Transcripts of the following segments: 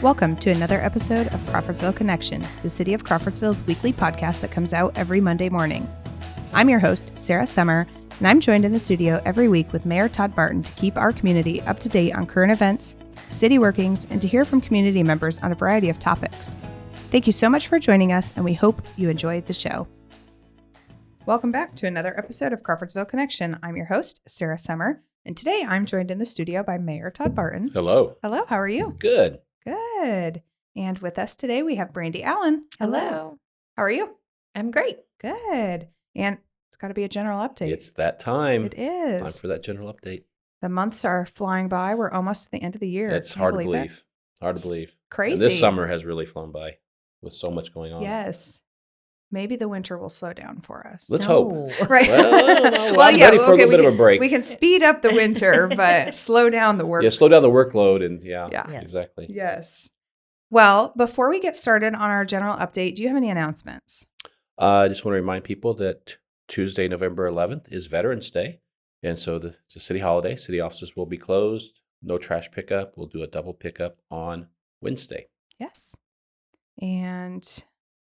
Welcome to another episode of Crawfordsville Connection, the City of Crawfordsville's weekly podcast that comes out every Monday morning. I'm your host, Sarah Summer, and I'm joined in the studio every week with Mayor Todd Barton to keep our community up to date on current events, city workings, and to hear from community members on a variety of topics. Thank you so much for joining us, and we hope you enjoyed the show. Welcome back to another episode of Crawfordsville Connection. I'm your host, Sarah Summer, and today I'm joined in the studio by Mayor Todd Barton. Hello. Hello, how are you? Good. Good. And with us today, we have Brandy Allen. Hello. How are you? I'm great. Good. And it's got to be a general update. It's that time. It is. Time for that general update. The months are flying by. We're almost at the end of the year. It's hard to believe. Hard to believe. Crazy. And this summer has really flown by with so much going on. Yes. Maybe the winter will slow down for us. Let's hope. Right. Well, I don't know. I'm ready for a little bit of a break. We can speed up the winter, but slow down the work. Yeah, slow down the workload and Yes. exactly. Yes. Well, before we get started on our general update, do you have any announcements? I just want to remind people that Tuesday, November 11th is Veterans Day. And so it's a city holiday. City offices will be closed. No trash pickup. We'll do a double pickup on Wednesday. Yes. And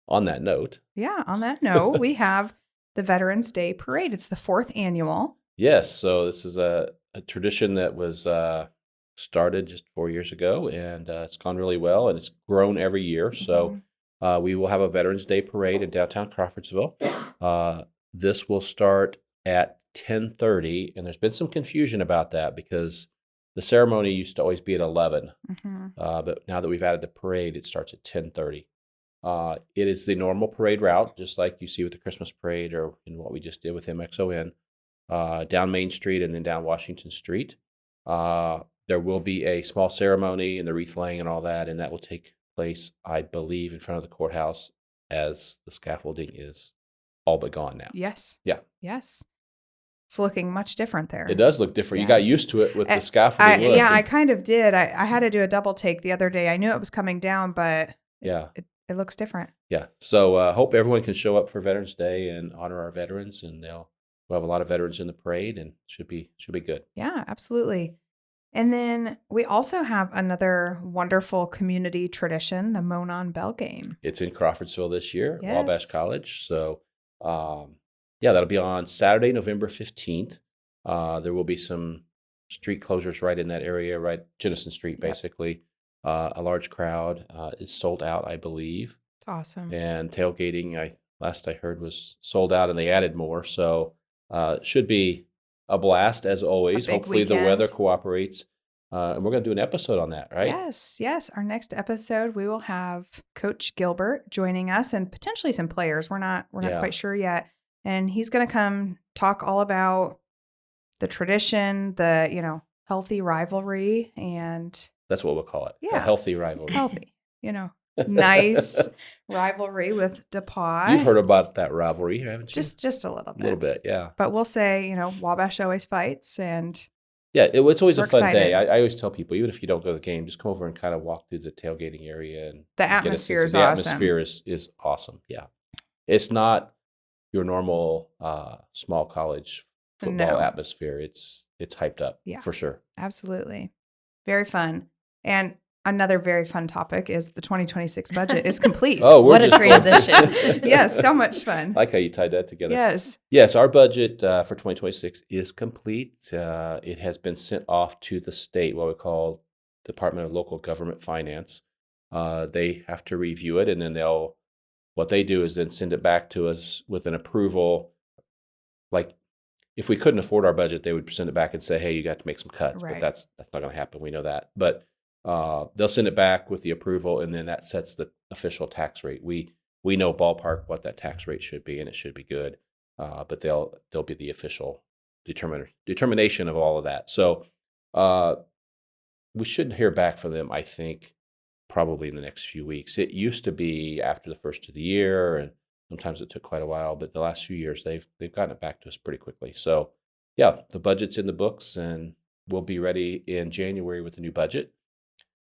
On that note. on that note, we have the Veterans Day Parade. It's the 4th annual. Yes. So this is a tradition that was started just 4 years ago, and it's gone really well, and it's grown every year. So we will have a Veterans Day Parade in downtown Crawfordsville. This will start at 10:30, and there's been some confusion about that because the ceremony used to always be at 11. But now that we've added the parade, it starts at 10:30. It is the normal parade route, just like you see with the Christmas parade or in what we just did with MXON, down Main Street and then down Washington Street. There will be a small ceremony and the wreath laying and all that, and that will take place, I believe, in front of the courthouse as the scaffolding is all but gone now. Yes. Yeah. Yes. It's looking much different there. It does look different. You got Yes. used to it with the scaffolding look. Yeah, I kind of did. I had to do a double take the other day. I knew it was coming down, but it looks different. Yeah. So hope everyone can show up for Veterans Day and honor our veterans, and we'll have a lot of veterans in the parade, and should be good. Yeah, absolutely. And then we also have another wonderful community tradition, the Monon Bell Game. It's in Crawfordsville this year, Yes. Wabash College. So that'll be on Saturday, November 15th. There will be some street closures right in that area, right Jennison Street, basically. A large crowd is sold out, I believe. It's awesome. And tailgating, last I heard, was sold out, and they added more. So it should be a blast, as always. A big Hopefully weekend. the weather cooperates. And we're going to do an episode on that, right? Yes. Our next episode, we will have Coach Gilbert joining us and potentially some players. We're not quite sure yet. And he's going to come talk all about the tradition, the, healthy rivalry, and That's what we'll call it. Yeah. A healthy rivalry. healthy, nice rivalry with DePauw. You've heard about that rivalry, haven't you? Just a little bit. A little bit, yeah. But we'll say, Wabash always fights, and Yeah, it's always we're a fun excited. day. I always tell people, even if you don't go to the game, just come over and kind of walk through the tailgating area. And the get a atmosphere sense is of- the awesome. atmosphere is awesome, yeah. It's not your normal small college football No. atmosphere. It's hyped up, Yeah. for sure. Absolutely. Very fun. And another very fun topic is the 2026 budget is complete. Oh, What a just- transition. Yes, so much fun. I like how you tied that together. Yes. Yes, our budget for 2026 is complete. It has been sent off to the state, what we call Department of Local Government Finance. They have to review it, and then what they do is then send it back to us with an approval. Like, if we couldn't afford our budget, they would send it back and say, hey, you got to make some cuts. Right. But that's not going to happen. We know that. But they'll send it back with the approval, and then that sets the official tax rate. We know ballpark what that tax rate should be, and it should be good. But they'll be the official determination of all of that. So we should hear back from them, I think, probably in the next few weeks. It used to be after the first of the year, and sometimes it took quite a while, but the last few years they've gotten it back to us pretty quickly. So yeah, the budget's in the books, and we'll be ready in January with the new budget.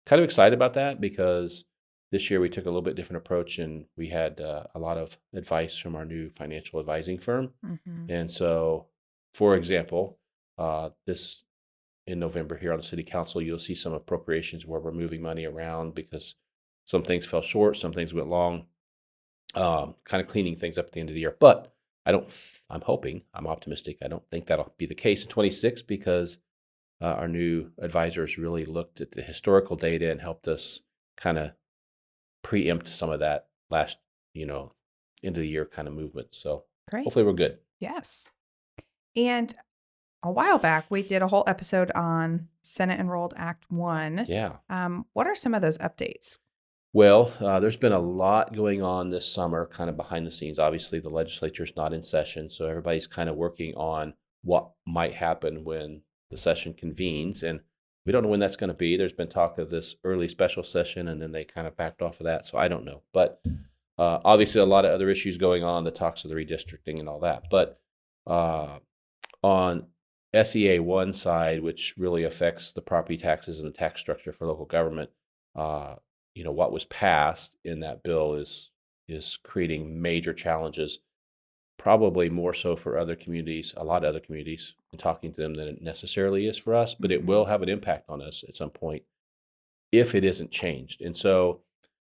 Kind of excited about that because this year we took a little bit different approach, and we had a lot of advice from our new financial advising firm. Mhm. And so, for example, this in November here on the city council, you'll see some appropriations where we're moving money around because some things fell short, some things went long, kind of cleaning things up at the end of the year. But I'm hoping, I'm optimistic. I don't think that'll be the case in 26 because our new advisors really looked at the historical data and helped us kind of preempt some of that last, end of the year kind of movement. So Great. hopefully we're good. Yes. And a while back, we did a whole episode on Senate Enrolled Act 1. Yeah. What are some of those updates? Well, there's been a lot going on this summer, kind of behind the scenes. Obviously, the legislature's not in session, so everybody's kind of working on what might happen when the session convenes. And we don't know when that's going to be. There's been talk of this early special session, and then they kind of backed off of that. So I don't know. But obviously, a lot of other issues going on, the talks of the redistricting and all that. But on SEA 1 side, which really affects the property taxes and the tax structure for local government, what was passed in that bill is creating major challenges, probably more so for other communities, a lot of other communities, and talking to them than it necessarily is for us, but it will have an impact on us at some point if it isn't changed. And so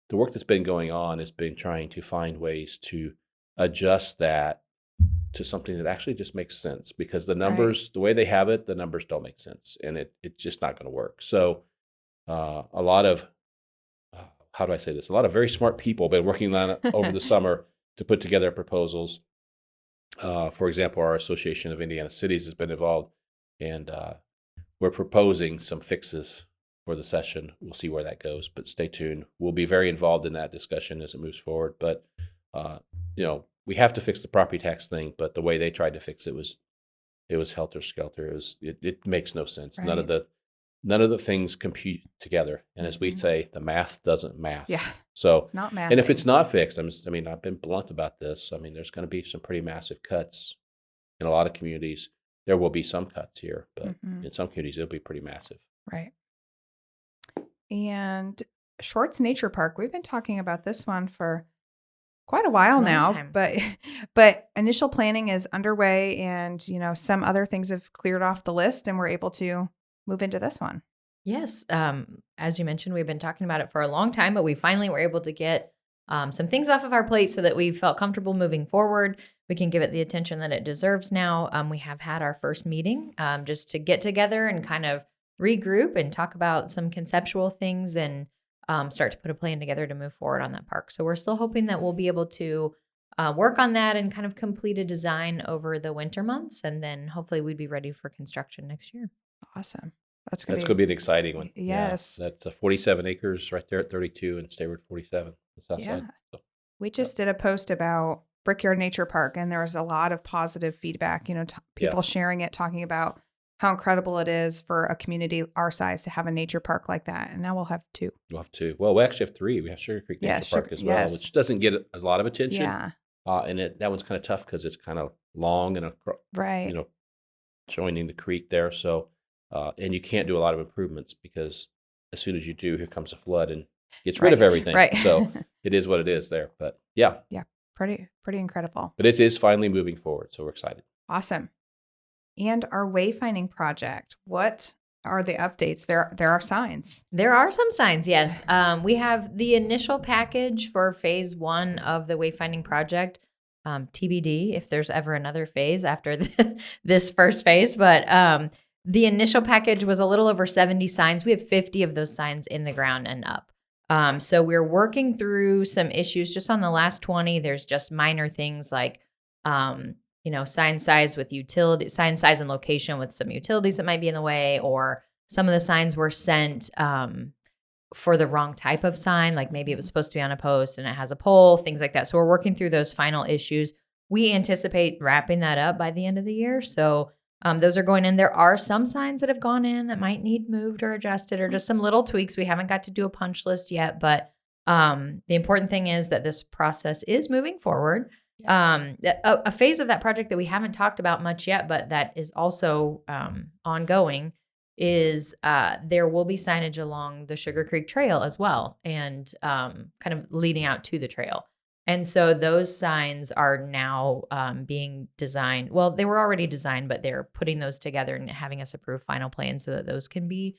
the work that's been going on has been trying to find ways to adjust that to something that actually just makes sense, because the numbers, the way they have it, the numbers don't make sense, and it's just not going to work. So a lot of, how do I say this? A lot of very smart people have been working on it over the summer to put together proposals. For example, our Association of Indiana Cities has been involved, and we're proposing some fixes for the session. We'll see where that goes, but stay tuned. We'll be very involved in that discussion as it moves forward. But, we have to fix the property tax thing, but the way they tried to fix it was helter-skelter. It makes no sense. Right. None of the things compute together. And as we say, the math doesn't math. Yeah. So It's not math. and if it's not fixed, I've been blunt about this. There's going to be some pretty massive cuts in a lot of communities. There will be some cuts here, but in some communities, it'll be pretty massive. Right. And Shorts Nature Park, we've been talking about this one for quite a while Long now, time. but initial planning is underway, and some other things have cleared off the list, and we're able to move into this one. Yes. As you mentioned, we've been talking about it for a long time, but we finally were able to get some things off of our plate so that we felt comfortable moving forward. We can give it the attention that it deserves now. We have had our first meeting just to get together and kind of regroup and talk about some conceptual things and start to put a plan together to move forward on that park. So we're still hoping that we'll be able to work on that and kind of complete a design over the winter months. And then hopefully we'd be ready for construction next year. Awesome. That's That's going going to be an exciting one. Yes. Yeah, that's 47 acres right there at 32 and Stayward 47. The south Yeah. side. So, We just did a post about Brickyard Nature Park, and there was a lot of positive feedback, people sharing it, talking about how incredible it is for a community our size to have a nature park like that. And now we'll have 2. we'll have 2. Well, we actually have 3. We have Sugar Creek Nature Park as well, which doesn't get a lot of attention. Yeah. And that one's kind of tough because it's kind of long and Right. joining the creek there. So, and you can't do a lot of improvements because as soon as you do, here comes a flood and gets rid of everything. Right. So it is what it is there. But yeah. Pretty incredible. But it is finally moving forward. So we're excited. Awesome. And our wayfinding project, what are the updates? There are signs. There are some signs, yes. We have the initial package for phase 1 of the wayfinding project. TBD if there's ever another phase after this first phase. But the initial package was a little over 70 signs. We have 50 of those signs in the ground and up. So we're working through some issues just on the last 20. There's just minor things like, sign size with utility, sign size and location with some utilities that might be in the way, or some of the signs were sent for the wrong type of sign. Like maybe it was supposed to be on a post and it has a pole, things like that. So we're working through those final issues. We anticipate wrapping that up by the end of the year. So those are going in. There are some signs that have gone in that might need moved or adjusted or just some little tweaks. We haven't got to do a punch list yet, but the important thing is that this process is moving forward. Yes. A phase of that project that we haven't talked about much yet, but that is also ongoing is there will be signage along the Sugar Creek Trail as well, and kind of leading out to the trail. And so those signs are now being designed. Well, they were already designed, but they're putting those together and having us approve final plans so that those can be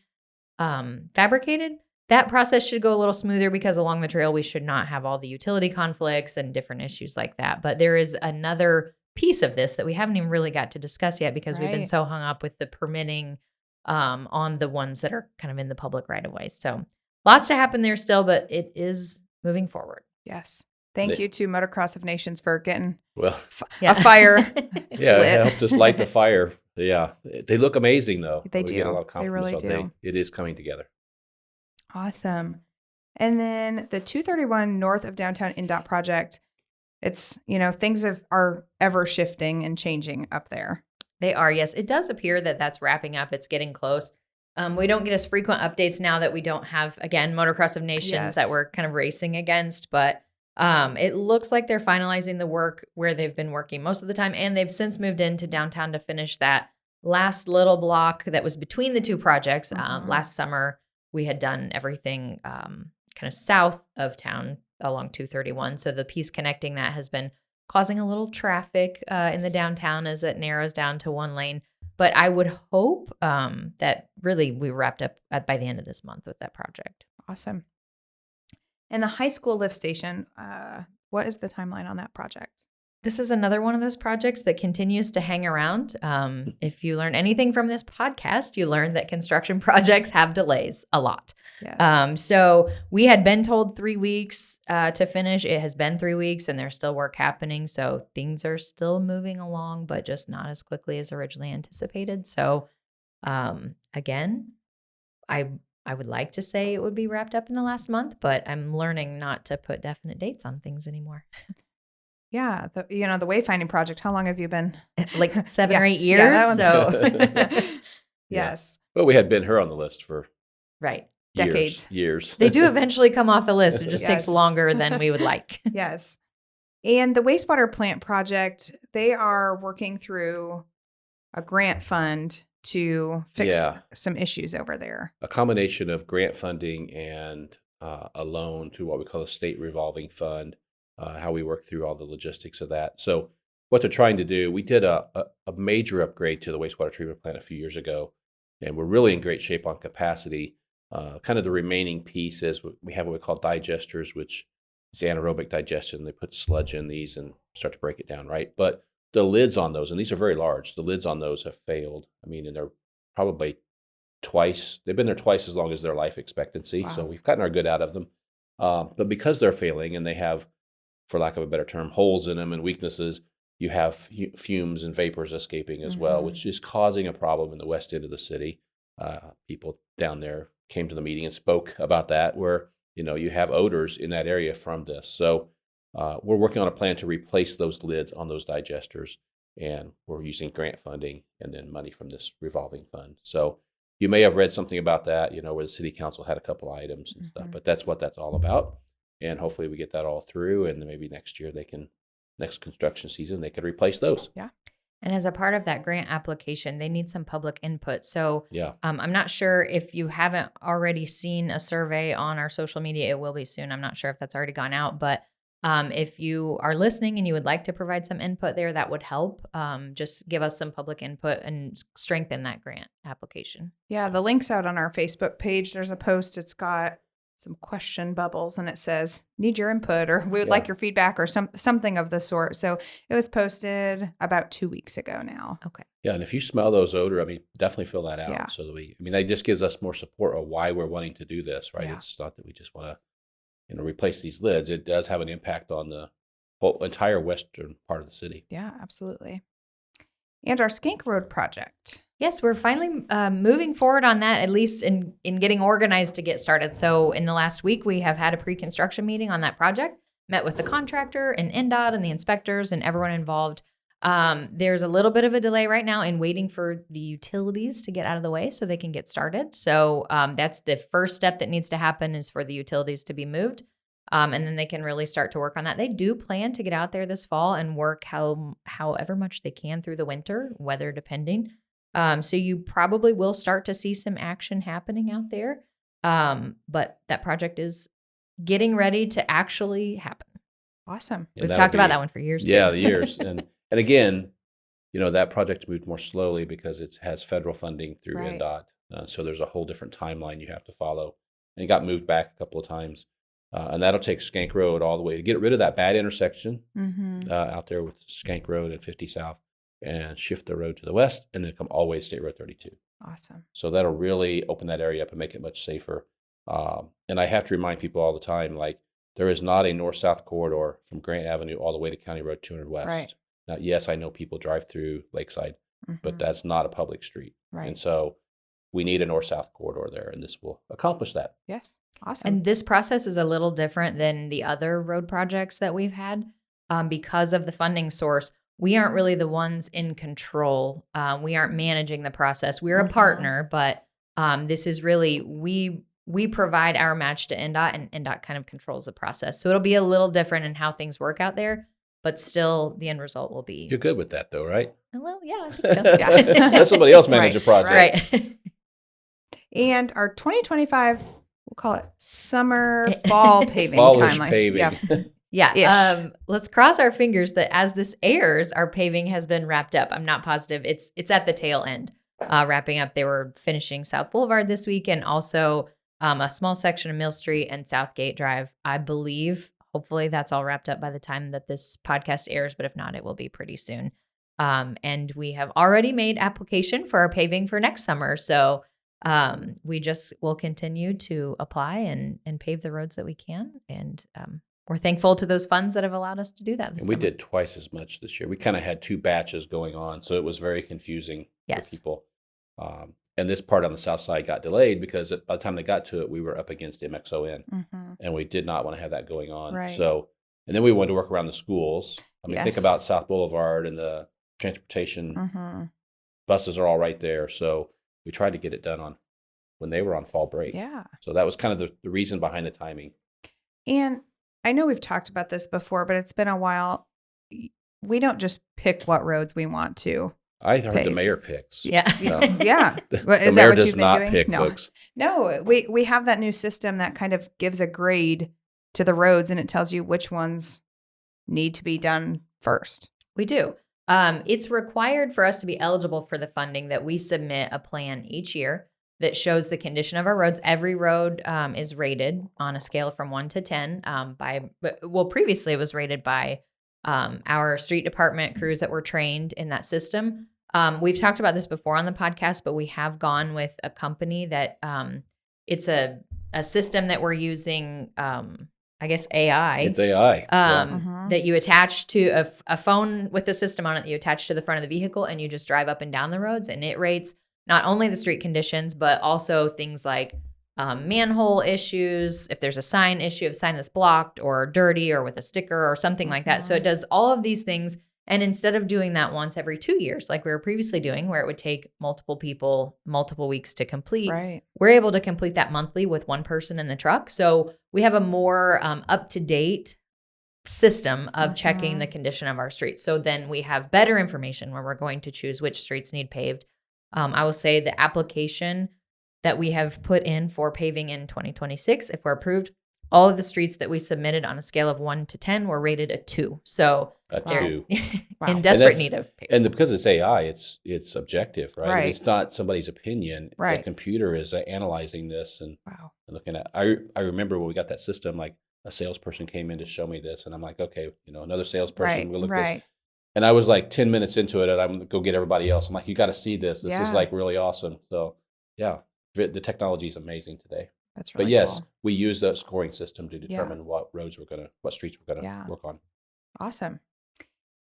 fabricated. That process should go a little smoother because along the trail, we should not have all the utility conflicts and different issues like that. But there is another piece of this that we haven't even really got to discuss yet because we've been so hung up with the permitting on the ones that are kind of in the public right of way. So lots to happen there still, but it is moving forward. Yes. Thank you to Motocross of Nations for getting Well, a fire. yeah, it helped us light the fire. Yeah, they look amazing though. They We do. get a lot of They really compliments on do. it is coming together. Awesome. And then the 231 north of downtown NDOT project, it's, things are ever shifting and changing up there. They are, yes. It does appear that that's wrapping up. It's getting close. We don't get as frequent updates now that we don't have, again, Motocross of Nations that we're kind of racing against. But it looks like they're finalizing the work where they've been working most of the time. And they've since moved into downtown to finish that last little block that was between the two projects. Last summer, we had done everything kind of south of town along 231. So the piece connecting that has been causing a little traffic in the downtown as it narrows down to one lane. But I would hope that really we wrapped up by the end of this month with that project. Awesome. And the high school lift station, what is the timeline on that project? This is another one of those projects that continues to hang around. If you learn anything from this podcast, you learn that construction projects have delays a lot. Yes. So we had been told 3 weeks to finish. It has been 3 weeks and there's still work happening. So things are still moving along, but just not as quickly as originally anticipated. So again, I would like to say it would be wrapped up in the last month, but I'm learning not to put definite dates on things anymore. Yeah. The wayfinding project, how long have you been? Like 7 or 8 years. Yeah, that one's So yes. Well, we had Ben-Hur on the list for right. Decades. Years. They do eventually come off the list. It just Yes. takes longer than we would like. Yes. And the wastewater plant project, they are working through a grant fund to fix some issues over there. A combination of grant funding and a loan to what we call a state revolving fund, how we work through all the logistics of that. So what they're trying to do, we did a major upgrade to the wastewater treatment plant a few years ago, and we're really in great shape on capacity. Kind of the remaining piece is we have what we call digesters, which is anaerobic digestion. They put sludge in these and start to break it down, right? But the lids on those, and these are very large, the lids on those have failed. I mean, and they're probably they've been there twice as long as their life expectancy. Wow. So we've gotten our good out of them. But because they're failing and they have, for lack of a better term, holes in them and weaknesses, you have fumes and vapors escaping as well, which is causing a problem in the west end of the city. People down there came to the meeting and spoke about that, where you have odors in that area from this. So we're working on a plan to replace those lids on those digesters, and we're using grant funding and then money from this revolving fund. So you may have read something about that, where the city council had a couple items and stuff, but that's what that's all about. And hopefully we get that all through, and then maybe next year next construction season, they could replace those. Yeah. And as a part of that grant application, they need some public input. So Yeah. I'm not sure if you haven't already seen a survey on our social media. It will be soon. I'm not sure if that's already gone out, but if you are listening and you would like to provide some input there, that would help. Just give us some public input and strengthen that grant application. Yeah, the link's out on our Facebook page. There's a post. It's got some question bubbles and it says, need your input, or we would like your feedback, or something of the sort. So it was posted about 2 weeks ago now. Okay. Yeah, and if you smell those odor, definitely fill that out. Yeah. So that that just gives us more support of why we're wanting to do this, right? Yeah. It's not that we just want to, replace these lids. It does have an impact on the whole entire western part of the city. Yeah, absolutely. And our Skank Road project. Yes, we're finally moving forward on that, at least in getting organized to get started. So in the last week, we have had a pre-construction meeting on that project, met with the contractor and NDOT and the inspectors and everyone involved. There's a little bit of a delay right now in waiting for the utilities to get out of the way so they can get started. So that's the first step that needs to happen, is for the utilities to be moved. And then they can really start to work on that. They do plan to get out there this fall and work however much they can through the winter, weather depending. So you probably will start to see some action happening out there. But that project is getting ready to actually happen. Awesome. And We've that'll talked about be- that one for years. Yeah, too. the years. And again, that project moved more slowly because it has federal funding through Right. NDOT. So there's a whole different timeline you have to follow. And it got moved back a couple of times. And that'll take Skank Road all the way to get rid of that bad intersection out there with Skank Road and 50 South and shift the road to the west and then come all the way to State Road 32. Awesome. So that'll really open that area up and make it much safer. And I have to remind people all the time, like, there is not a north-south corridor from Grant Avenue all the way to County Road 200 West. Right. Now, yes, I know people drive through Lakeside, but that's not a public street. Right. And so we need a north-south corridor there, and this will accomplish that. Yes. Awesome. And this process is a little different than the other road projects that we've had because of the funding source. We aren't really the ones in control. We aren't managing the process. We're a partner, but this is really, we provide our match to NDOT, and NDOT kind of controls the process. So it'll be a little different in how things work out there, but still the end result will be. You're good with that, though, right? Well, yeah, I think so. Yeah. Let somebody else manage a project. Right. And our 2025, we'll call it fall paving Fallish timeline. paving. Yeah. Yeah. Let's cross our fingers that as this airs, our paving has been wrapped up. I'm not positive. It's at the tail end, wrapping up. They were finishing South Boulevard this week and also a small section of Mill Street and Southgate Drive. I believe, hopefully that's all wrapped up by the time that this podcast airs, but if not, it will be pretty soon. And we have already made application for our paving for next summer. So we just will continue to apply and pave the roads that we can. And we're thankful to those funds that have allowed us to do that. And we did twice as much this year. We kind of had two batches going on, so it was very confusing for people. And this part on the south side got delayed because by the time they got to it, we were up against MXON, and we did not want to have that going on. Right. So, and then we wanted to work around the schools. I mean, think Yes. about South Boulevard and the transportation buses are all right there. So we tried to get it done on when they were on fall break. Yeah. So that was kind of the reason behind the timing. And I know we've talked about this before, but it's been a while. We don't just pick what roads we want to. I heard the pave. mayor picks. Yeah. No. Yeah. The Is that mayor what does you've been not doing? pick, No. folks. No, we have that new system that kind of gives a grade to the roads, and it tells you which ones need to be done first. We do. It's required for us to be eligible for the funding that we submit a plan each year that shows the condition of our roads. Every road is rated on a scale from 1 to 10 previously it was rated by our street department crews that were trained in that system. We've talked about this before on the podcast, but we have gone with a company that it's a system that we're using, I guess AI. It's AI. That you attach to a phone with a system on it that you attach to the front of the vehicle, and you just drive up and down the roads, and it rates not only the street conditions, but also things like manhole issues, if there's a sign issue, a sign that's blocked or dirty or with a sticker or something like that. So it does all of these things. And instead of doing that once every 2 years, like we were previously doing, where it would take multiple people, multiple weeks to complete, we're able to complete that monthly with one person in the truck. So we have a more up-to-date system of checking the condition of our streets. So then we have better information where we're going to choose which streets need paved. I will say the application that we have put in for paving in 2026, if we're approved, all of the streets that we submitted on a scale of 1 to 10 were rated a 2. So A they're 2. in desperate need of paving. And because it's AI, it's objective, right? Right. It's not somebody's opinion. Right. The computer is analyzing this and looking at. I remember when we got that system, like a salesperson came in to show me this, and I'm like, okay, another salesperson will look at this. And I was like 10 minutes into it, and I'm gonna go get everybody else. I'm like, you got to see this. This is like really awesome. So yeah, the technology is amazing today. That's really But yes, cool. we use that scoring system to determine what streets we're gonna work on. Awesome.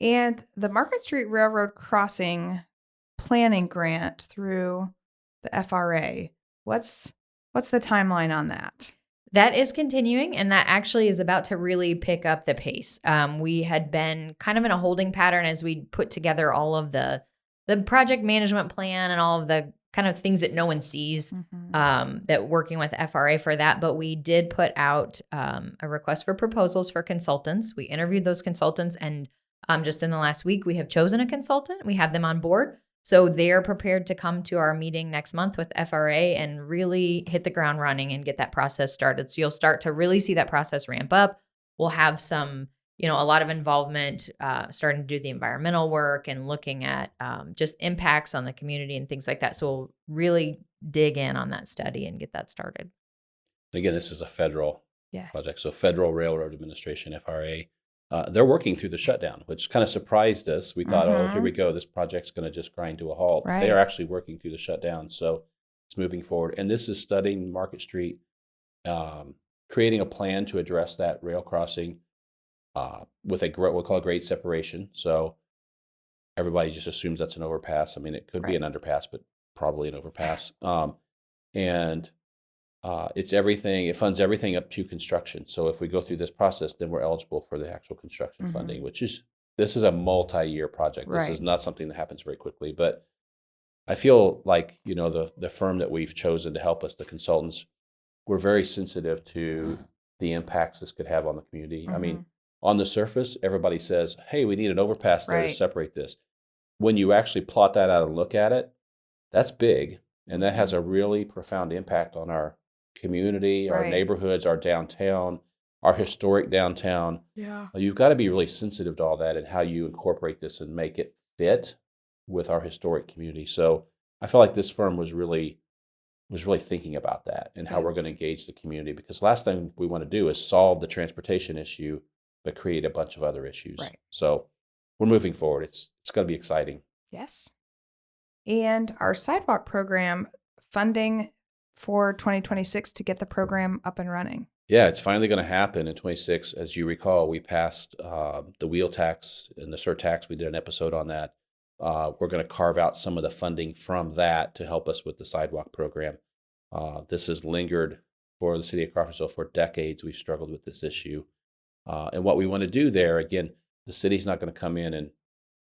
And the Market Street Railroad Crossing planning grant through the FRA. What's the timeline on that? That is continuing, and that actually is about to really pick up the pace. We had been kind of in a holding pattern as we put together all of the project management plan and all of the kind of things that no one sees, that working with FRA for that. But we did put out a request for proposals for consultants. We interviewed those consultants, and just in the last week, we have chosen a consultant. We have them on board. So they're prepared to come to our meeting next month with FRA and really hit the ground running and get that process started. So you'll start to really see that process ramp up. We'll have some a lot of involvement, starting to do the environmental work and looking at just impacts on the community and things like that. So we'll really dig in on that study and get that started. Again, this is a federal Yes. project. So Federal Railroad Administration, FRA, they're working through the shutdown, which kind of surprised us. We thought, oh, here we go. This project's going to just grind to a halt. Right. They are actually working through the shutdown. So it's moving forward. And this is studying Market Street, creating a plan to address that rail crossing with we'll call a grade separation. So everybody just assumes that's an overpass. I mean, it could be an underpass, but probably an overpass. And it's everything. It funds everything up to construction. So if we go through this process, then we're eligible for the actual construction funding, this is a multi-year project. This is not something that happens very quickly. But I feel like, the firm that we've chosen to help us, the consultants, we're very sensitive to the impacts this could have on the community. I mean, on the surface, everybody says, hey, we need an overpass there to separate this. When you actually plot that out and look at it, that's big. And that has a really profound impact on our community, our neighborhoods, our downtown, our historic downtown. Yeah. You've got to be really sensitive to all that and how you incorporate this and make it fit with our historic community. So I feel like this firm was really thinking about that and how we're going to engage the community, because last thing we want to do is solve the transportation issue, but create a bunch of other issues. Right. So we're moving forward. It's going to be exciting. Yes. And our sidewalk program funding for 2026 to get the program up and running. Yeah, it's finally going to happen in 26. As you recall, we passed the wheel tax and the surtax. We did an episode on that. We're going to carve out some of the funding from that to help us with the sidewalk program. This has lingered for the city of Crawfordsville for decades. We've struggled with this issue. And what we want to do there, again, the city's not going to come in and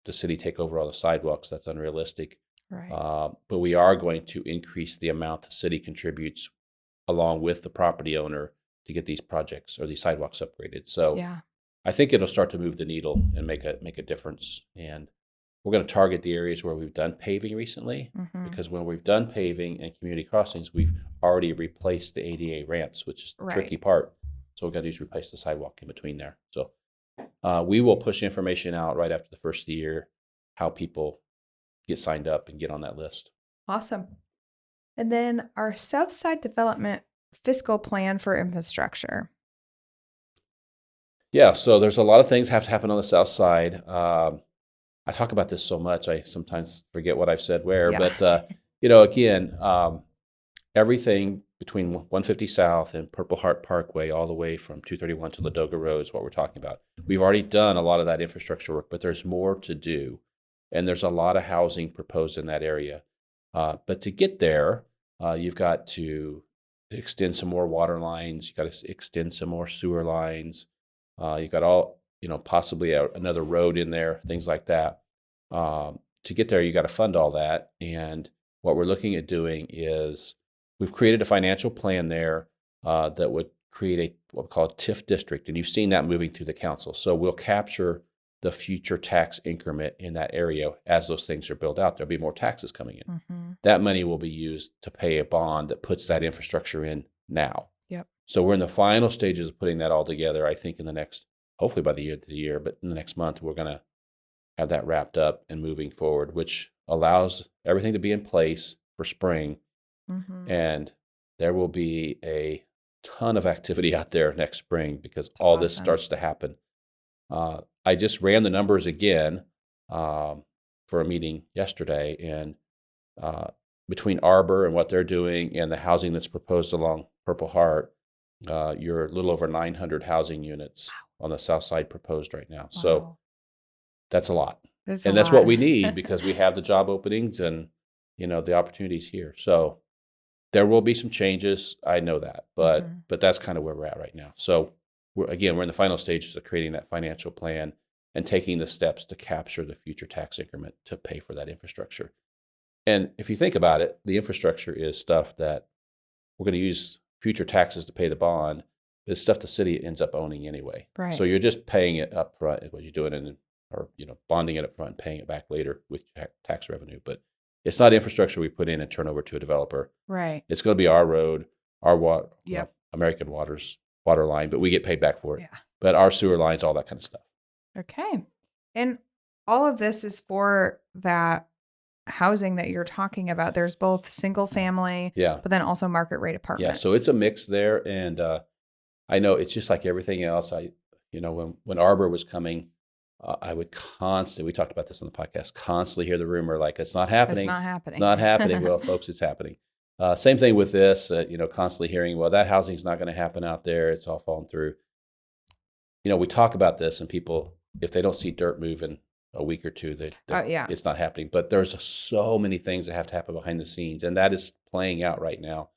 the city take over all the sidewalks. That's unrealistic. Right. But we are going to increase the amount the city contributes along with the property owner to get these projects or these sidewalks upgraded. So I think it'll start to move the needle and make a difference. And we're going to target the areas where we've done paving recently, because when we've done paving and community crossings, we've already replaced the ADA ramps, which is the tricky part. So we've got to replace the sidewalk in between there. So we will push information out right after the first of the year, how people get signed up and get on that list. Awesome. And then our South Side Development fiscal plan for infrastructure. Yeah, so there's a lot of things have to happen on the South Side. I talk about this so much, I sometimes forget what I've said where. But, again, everything between 150 South and Purple Heart Parkway all the way from 231 to Ladoga Road is what we're talking about. We've already done a lot of that infrastructure work, but there's more to do. And there's a lot of housing proposed in that area. But to get there, you've got to extend some more water lines. You've got to extend some more sewer lines. You've got possibly another road in there, things like that. To get there, you got to fund all that. And what we're looking at doing is we've created a financial plan there that would create what we call a TIF district. And you've seen that moving through the council. So we'll capture the future tax increment in that area as those things are built out. There'll be more taxes coming in. That money will be used to pay a bond that puts that infrastructure in now. Yep. So we're in the final stages of putting that all together. I think in the next, hopefully by the end of the year, but in the next month, we're going to have that wrapped up and moving forward, which allows everything to be in place for spring. And there will be a ton of activity out there next spring because all this starts to happen. I just ran the numbers again for a meeting yesterday, and between Arbor and what they're doing and the housing that's proposed along Purple Heart, you're a little over 900 housing units on the south side proposed right now. So that's a lot. That's what we need because we have the job openings and the opportunities here. So there will be some changes. I know that, but that's kind of where we're at right now. So we're in the final stages of creating that financial plan and taking the steps to capture the future tax increment to pay for that infrastructure. And if you think about it, the infrastructure is stuff that we're going to use future taxes to pay the bond. It's stuff the city ends up owning anyway. Right. So you're just paying it up front, what you're doing, or bonding it up front and paying it back later with tax revenue. But it's not infrastructure we put in and turn over to a developer. Right. It's going to be our road, our water, American Water's water line, but we get paid back for it. Yeah. but our sewer lines, all that kind of stuff. Okay. And all of this is for that housing that you're talking about. There's both single family, Yeah. but then also market rate Yeah. apartments. So it's a mix there. And I know it's just like everything else. When Arbor was coming, I would constantly, we talked about this on the podcast, constantly hear the rumor like, it's not happening. It's not happening. It's not happening. Well, folks, it's happening. Same thing with this, constantly hearing, well, that housing's not going to happen out there. It's all falling through. We talk about this and people, if they don't see dirt move in a week or two, it's not happening. But there's so many things that have to happen behind the scenes, and that is playing out right now.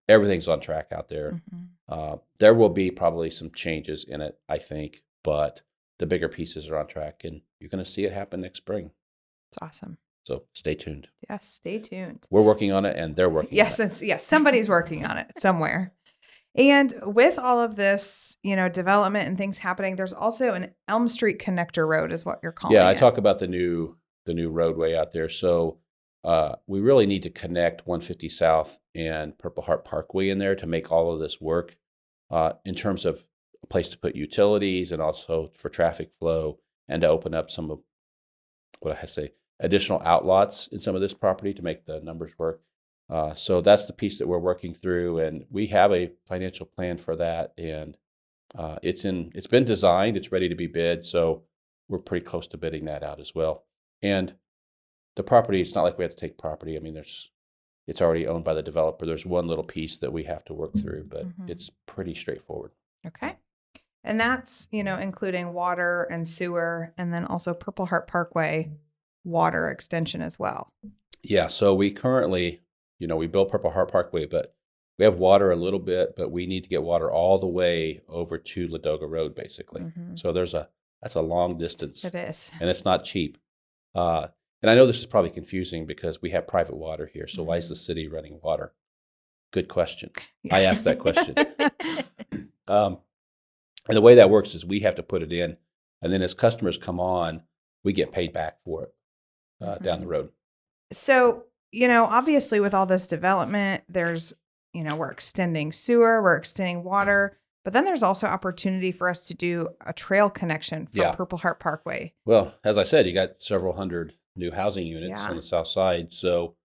Everything's on track out there. Mm-hmm. There will be probably some changes in it, I think, but the bigger pieces are on track, and you're going to see it happen next spring. It's awesome. So stay tuned. Yes, stay tuned. We're working on it, and they're working on it. Yes, somebody's working on it somewhere. And with all of this, development and things happening, there's also an Elm Street connector road is what you're calling it. Yeah, I talk about the new roadway out there. So we really need to connect 150 South and Purple Heart Parkway in there to make all of this work in terms of a place to put utilities and also for traffic flow, and to open up some of what I say additional outlots in some of this property to make the numbers work. So that's the piece that we're working through, and we have a financial plan for that. And it's been designed, it's ready to be bid, so we're pretty close to bidding that out as well. And the property, it's not like we have to take property. I mean, it's already owned by the developer. There's one little piece that we have to work through, but it's pretty straightforward. Okay. And that's, including water and sewer, and then also Purple Heart Parkway water extension as well. Yeah, so we currently, we built Purple Heart Parkway, but we have water a little bit, but we need to get water all the way over to Ladoga Road, basically. So that's a long distance. It is. And it's not cheap. And I know this is probably confusing because we have private water here. So why is the city running water? Good question. I asked that question. And the way that works is we have to put it in, and then as customers come on, we get paid back for it down the road. So, obviously with all this development, there's, we're extending sewer, we're extending water, but then there's also opportunity for us to do a trail connection from Purple Heart Parkway. Well, as I said, you got several hundred new housing units on the south side. So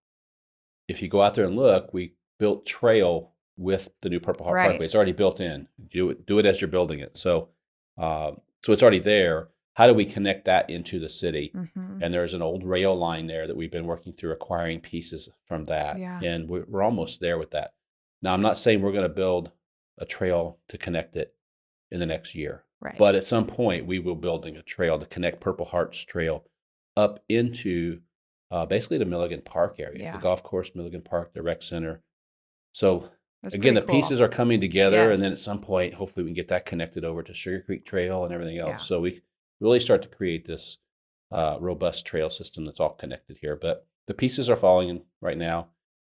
if you go out there and look, we built trail with the new Purple Heart Parkway. It's already built in. Do it as you're building it. So it's already there. How do we connect that into the city? And there's an old rail line there that we've been working through, acquiring pieces from that. And we're almost there with that. Now, I'm not saying we're going to build a trail to connect it in the next year. But at some point, we will be building a trail to connect Purple Heart's trail up into basically the Milligan Park area, the golf course, Milligan Park, the rec center. So again, the pieces are coming together, and then at some point, hopefully we can get that connected over to Sugar Creek Trail and everything else. So we really start to create this robust trail system that's all connected here. But the pieces are falling in right now,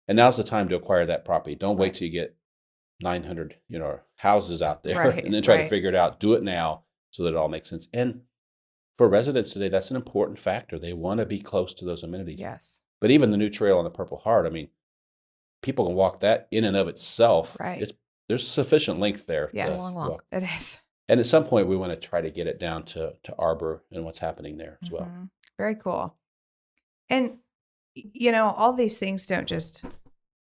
and now's the time to acquire that property. Don't wait till you get 900 houses out there and then try to figure it out. Do it now so that it all makes sense. And for residents today, that's an important factor. They want to be close to those amenities. Yes. But even the new trail on the Purple Heart, I mean, people can walk that in and of itself. There's sufficient length there. Yes, long. It is. And at some point, we want to try to get it down to Arbor and what's happening there as well. Very cool. And, all these things don't just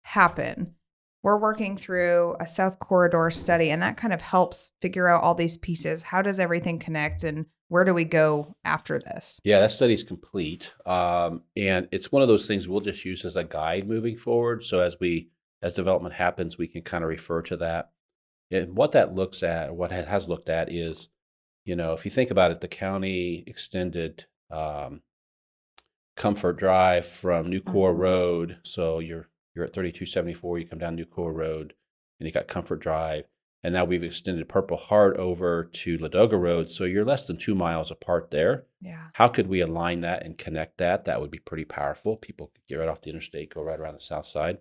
happen. We're working through a South Corridor study, and that kind of helps figure out all these pieces. How does everything connect, and where do we go after this? Yeah, that study's complete. And it's one of those things we'll just use as a guide moving forward. So as development happens, we can kind of refer to that. And what that looks at, or what has looked at is, if you think about it, the county extended Comfort Drive from New Corps Road. So you're at 3274, you come down New Corps Road, and you got Comfort Drive. And now we've extended Purple Heart over to Ladoga Road. So you're less than 2 miles apart there. Yeah. How could we align that and connect that? That would be pretty powerful. People could get right off the interstate, go right around the south side.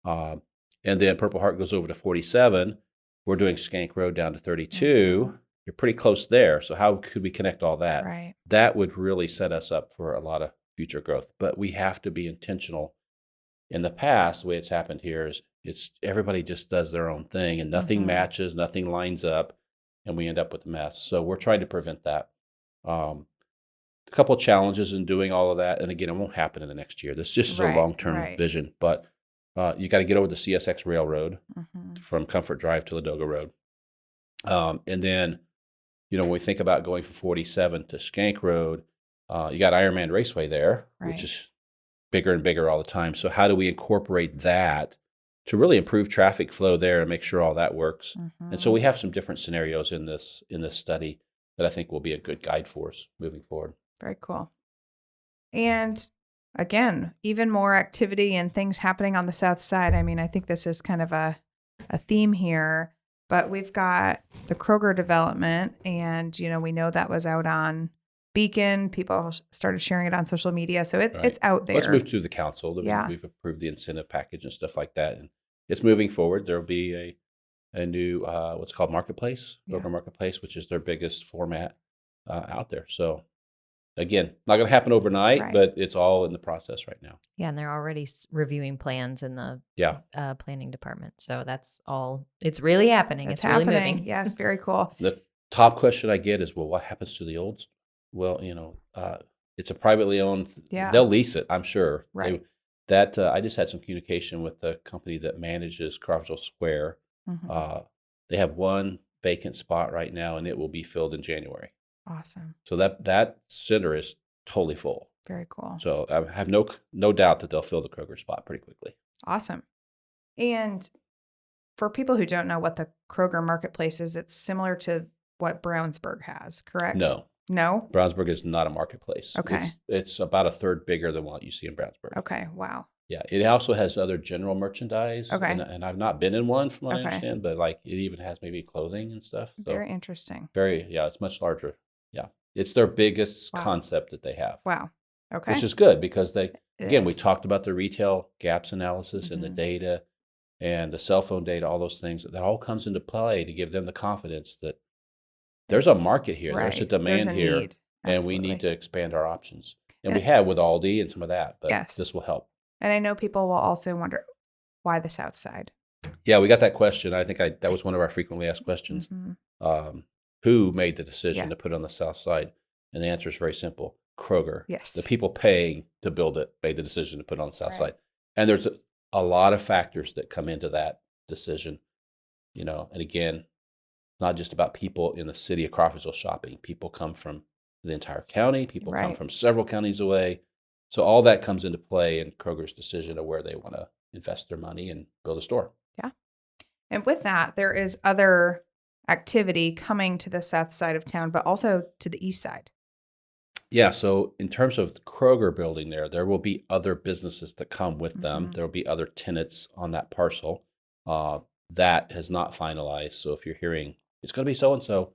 And then Purple Heart goes over to 47. We're doing Skank Road down to 32. You're pretty close there. So how could we connect all that? Right. That would really set us up for a lot of future growth. But we have to be intentional. In the past, the way it's happened here is everybody just does their own thing, and nothing matches, nothing lines up. and we end up with a mess. So we're trying to prevent that. A couple of challenges in doing all of that, and again, it won't happen in the next year. This just is a long-term vision, but you got to get over the CSX Railroad from Comfort Drive to Ladoga Road. And then, when we think about going from 47 to Skank Road, you got Ironman Raceway there, which is bigger and bigger all the time. So how do we incorporate that to really improve traffic flow there and make sure all that works? And so we have some different scenarios in this study that I think will be a good guide for us moving forward. Very cool. And again, even more activity and things happening on the south side. I mean, I think this is kind of a theme here, but we've got the Kroger development, and, we know that was out on Beacon. People started sharing it on social media. So it's out there. Let's move to the council. We've approved the incentive package and stuff like that. And it's moving forward. There'll be a new, what's called Marketplace, Kroger Marketplace, which is their biggest format out there. So again, not going to happen overnight, but it's all in the process right now. Yeah, and they're already reviewing plans in the planning department. So that's all. It's really happening. It's really moving. Yes, very cool. The top question I get is, well, what happens to the old? Well, it's a privately owned. Yeah. They'll lease it, I'm sure. Right. I just had some communication with the company that manages Crawfordsville Square. They have one vacant spot right now, and it will be filled in January. Awesome. So that center is totally full. Very cool. So I have no doubt that they'll fill the Kroger spot pretty quickly. Awesome. And for people who don't know what the Kroger Marketplace is, it's similar to what Brownsburg has, correct? No. Brownsburg is not a marketplace. Okay. It's about a third bigger than what you see in Brownsburg. Okay. Wow. Yeah. It also has other general merchandise. Okay. And I've not been in one from what I understand, but it even has maybe clothing and stuff. So very interesting. It's much larger. Yeah. It's their biggest concept that they have. Wow. Okay. Which is good because we talked about the retail gaps analysis and the data and the cell phone data, all those things. That all comes into play to give them the confidence that there's a market here. There's a demand here. And we need to expand our options. And we have with Aldi and some of that, but this will help. And I know people will also wonder, why the south side? Yeah, we got that question. I think that was one of our frequently asked questions. Who made the decision to put it on the south side? And the answer is very simple. Kroger. Yes. The people paying to build it made the decision to put it on the south side. And there's a lot of factors that come into that decision. And again, not just about people in the city of Crawfordsville shopping. People come from the entire county. People come from several counties away. So all that comes into play in Kroger's decision of where they want to invest their money and build a store. Yeah. And with that, there is other activity coming to the south side of town, but also to the east side. Yeah. So in terms of the Kroger building there will be other businesses that come with them. There will be other tenants on that parcel. That has not finalized. So if you're hearing it's going to be so-and-so,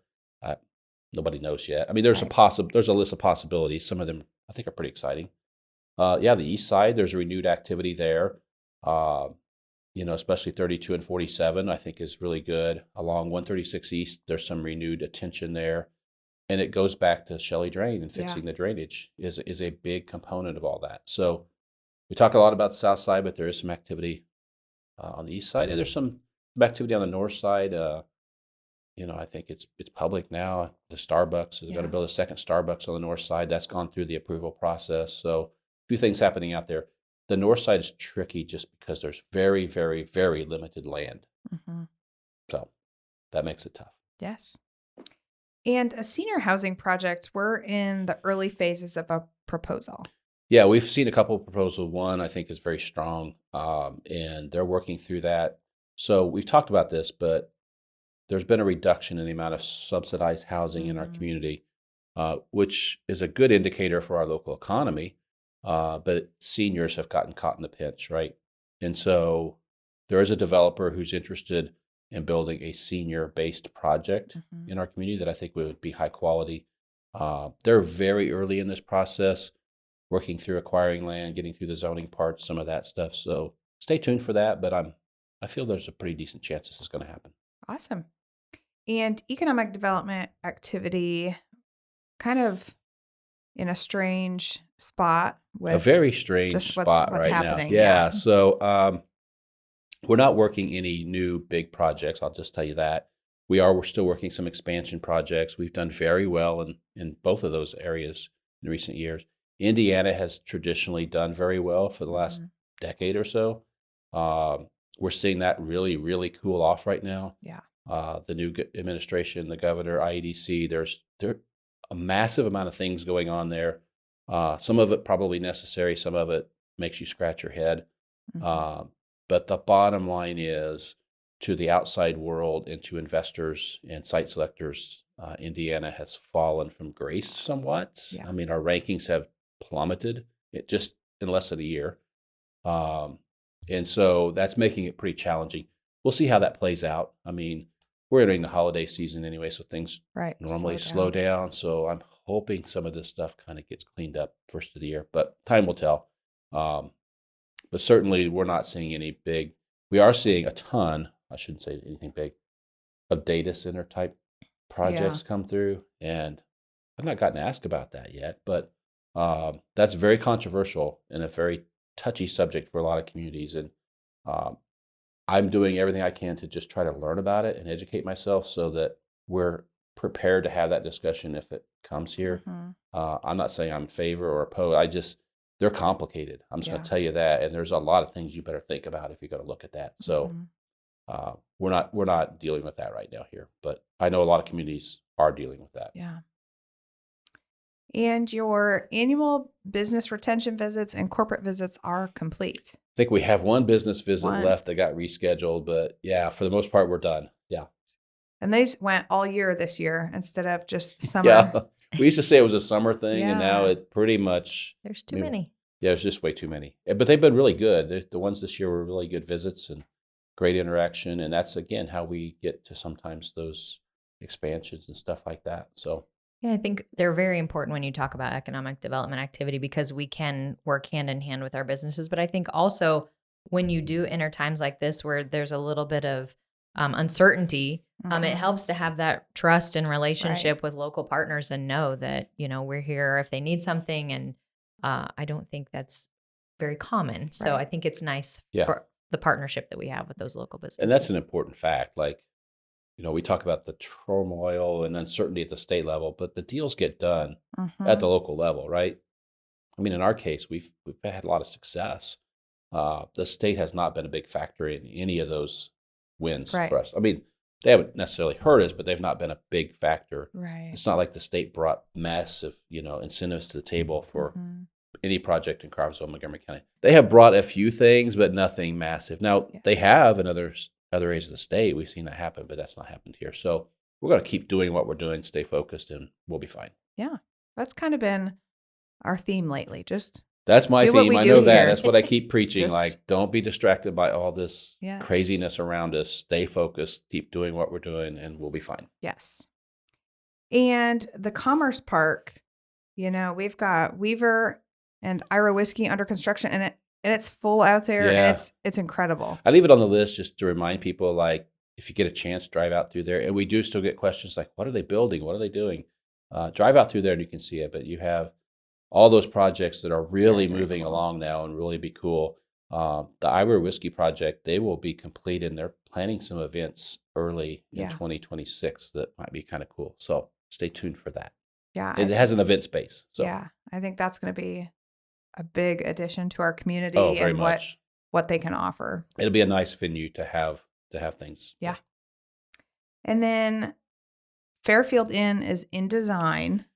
nobody knows yet. I mean, there's there's a list of possibilities. Some of them I think are pretty exciting. The east side, there's renewed activity there. Especially 32 and 47, I think is really good. Along 136 East, there's some renewed attention there. And it goes back to Shelley Drain and fixing the drainage is a big component of all that. So we talk a lot about the south side, but there is some activity on the east side. And there's some activity on the north side. I think it's public now. The Starbucks is going to build a second Starbucks on the north side. That's gone through the approval process. So a few things happening out there. The north side is tricky just because there's very, very, very limited land. So that makes it tough. Yes. And a senior housing project, we're in the early phases of a proposal. Yeah, we've seen a couple of proposals. One I think is very strong, and they're working through that. So we've talked about this, but there's been a reduction in the amount of subsidized housing in our community, which is a good indicator for our local economy. But seniors have gotten caught in the pinch, right? And so there is a developer who's interested in building a senior-based project in our community that I think would be high quality. They're very early in this process, working through acquiring land, getting through the zoning part, some of that stuff. So stay tuned for that, but I feel there's a pretty decent chance this is going to happen. Awesome. And economic development activity, kind of in a strange spot. With a very strange spot what's right happening. now. Yeah. So we're not working any new big projects. I'll just tell you that. we're still working some expansion projects. We've done very well in both of those areas in recent years. Indiana has traditionally done very well for the last decade or so. We're seeing that really, really cool off right now. Yeah. The new administration, the governor, IEDC, there's a massive amount of things going on there. Some of it probably necessary, some of it makes you scratch your head. But the bottom line is, to the outside world and to investors and site selectors, Indiana has fallen from grace somewhat. Yeah. I mean, our rankings have plummeted just in less than a year. And so that's making it pretty challenging. We'll see how that plays out. I mean, we're entering the holiday season anyway, so things normally slow down. So I'm hoping some of this stuff kind of gets cleaned up first of the year, but time will tell. But certainly we're not seeing we are seeing a ton, I shouldn't say anything big, of data center type projects come through. And I've not gotten asked about that yet, but that's very controversial and a very touchy subject for a lot of communities. And I'm doing everything I can to just try to learn about it and educate myself so that we're prepared to have that discussion if it comes here. I'm not saying I'm in favor or opposed. They're complicated. I'm just going to tell you that. And there's a lot of things you better think about if you're going to look at that. So we're not dealing with that right now here, but I know a lot of communities are dealing with that. Yeah. And your annual business retention visits and corporate visits are complete. I think we have one business visit left that got rescheduled, but yeah, for the most part, we're done. Yeah. And these went all year this year instead of just summer. Yeah. We used to say it was a summer thing, and now it pretty much... There's too many. Yeah, there's just way too many. But they've been really good. The ones this year were really good visits and great interaction. And that's, again, how we get to sometimes those expansions and stuff like that. So... Yeah, I think they're very important when you talk about economic development activity because we can work hand in hand with our businesses. But I think also when you do enter times like this where there's a little bit of uncertainty, it helps to have that trust and relationship with local partners and know that, we're here if they need something. And I don't think that's very common. So I think it's nice for the partnership that we have with those local businesses. And that's an important fact. Like, we talk about the turmoil and uncertainty at the state level, but the deals get done at the local level, right? I mean, in our case, we've had a lot of success. The state has not been a big factor in any of those wins for us. I mean, they haven't necessarily hurt us, but they've not been a big factor. Right. It's not like the state brought massive, incentives to the table for any project in Crawfordsville, Montgomery County. They have brought a few things, but nothing massive. Now, they have in other areas of the state. We've seen that happen, but that's not happened here. So we're going to keep doing what we're doing, stay focused, and we'll be fine. Yeah. That's kind of been our theme lately. That's my theme. I know that. That's what I keep preaching. Don't be distracted by all this craziness around us. Stay focused, keep doing what we're doing, and we'll be fine. Yes. And the Commerce Park, we've got Weaver and Ira Whiskey under construction, and it's full out there, and it's incredible. I leave it on the list just to remind people, if you get a chance, drive out through there. And we do still get questions like, what are they building? What are they doing? Drive out through there and you can see it. But you have all those projects that are really moving along now and really be cool. The Ira Whiskey project, they will be complete, and they're planning some events early in 2026 that might be kind of cool. So stay tuned for that. Yeah. It has an event space. So. Yeah. I think that's going to be a big addition to our community very and much. what they can offer. It'll be a nice venue to have things. Yeah. And then Fairfield Inn is in design.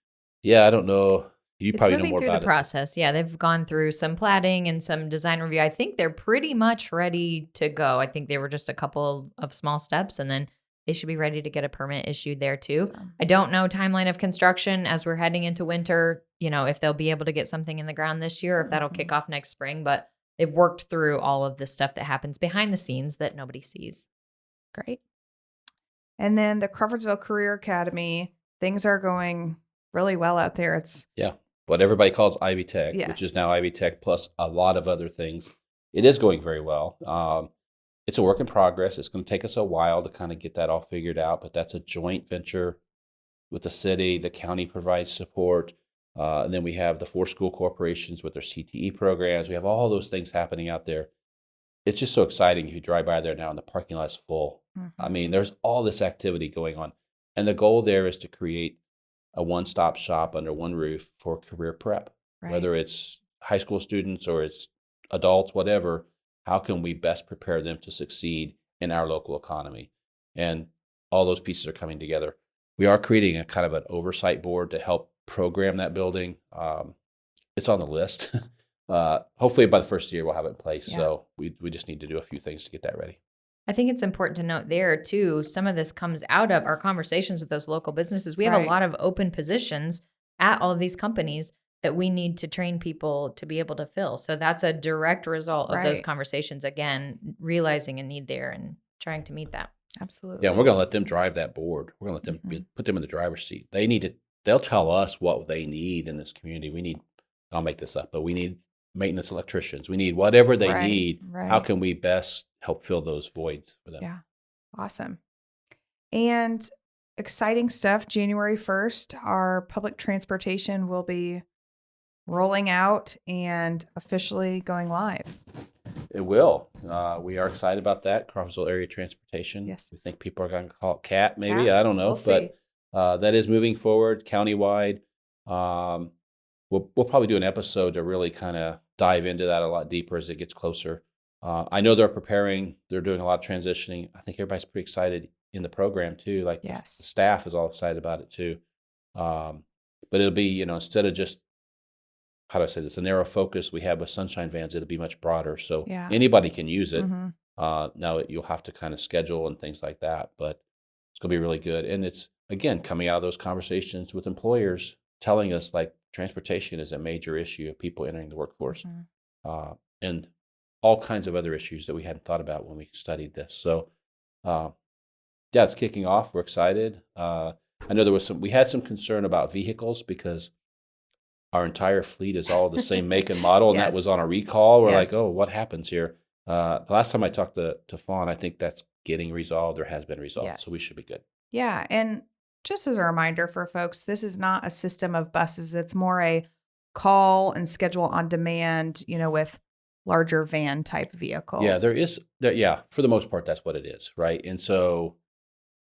Yeah, I don't know. You It's probably know moving more through about the process. Yeah, they've gone through some platting and some design review. I think they're pretty much ready to go. I think they were just a couple of small steps, and then they should be ready to get a permit issued there too. I don't know timeline of construction as we're heading into winter, if they'll be able to get something in the ground this year, or if that'll kick off next spring, but they've worked through all of the stuff that happens behind the scenes that nobody sees. Great. And then the Crawfordsville Career Academy, things are going really well out there. It's what everybody calls Ivy Tech, which is now Ivy Tech plus a lot of other things. It is going very well. It's a work in progress. It's going to take us a while to kind of get that all figured out, but that's a joint venture with the city. The county provides support. And then we have the 4 school corporations with their CTE programs. We have all those things happening out there. It's just so exciting. You drive by there now and the parking lot's full. I mean, there's all this activity going on. And the goal there is to create a one-stop shop under one roof for career prep, whether it's high school students or it's adults, whatever. How can we best prepare them to succeed in our local economy? And all those pieces are coming together. We are creating a kind of an oversight board to help program that building. It's on the list. Hopefully by the first year we'll have it in place. Yeah. So we just need to do a few things to get that ready. I think it's important to note there too, some of this comes out of our conversations with those local businesses. We have a lot of open positions at all of these companies that we need to train people to be able to fill. So that's a direct result of those conversations, again, realizing a need there and trying to meet that. Absolutely. Yeah, and we're going to let them drive that board. We're going to let them put them in the driver's seat. They'll tell us what they need in this community. I'll make this up, but we need maintenance electricians. We need whatever they need. How can we best help fill those voids for them? Yeah. Awesome. And exciting stuff. January 1st, our public transportation will be rolling out and officially going live. It will. We are excited about that. Crawfordsville Area Transportation. Yes. We think people are going to call it CAT, maybe. I don't know. We'll see. But that is moving forward countywide. We'll probably do an episode to really kind of dive into that a lot deeper as it gets closer. I know they're preparing. They're doing a lot of transitioning. I think everybody's pretty excited in the program too. Like the staff is all excited about it too. But it'll be, instead of just, how do I say this, a narrow focus we have with Sunshine Vans, it'll be much broader. So anybody can use it. Now you'll have to kind of schedule and things like that, but it's going to be really good. And it's, again, coming out of those conversations with employers telling us like transportation is a major issue of people entering the workforce, and all kinds of other issues that we hadn't thought about when we studied this. So, it's kicking off. We're excited. I know we had some concern about vehicles because our entire fleet is all the same make and model, and that was on a recall. We're like, oh, what happens here? The last time I talked to Fawn, I think that's getting resolved or has been resolved, so we should be good. Yeah, and just as a reminder for folks, this is not a system of buses. It's more a call and schedule on demand, with larger van type vehicles. Yeah, there is. For the most part, that's what it is, right? And so,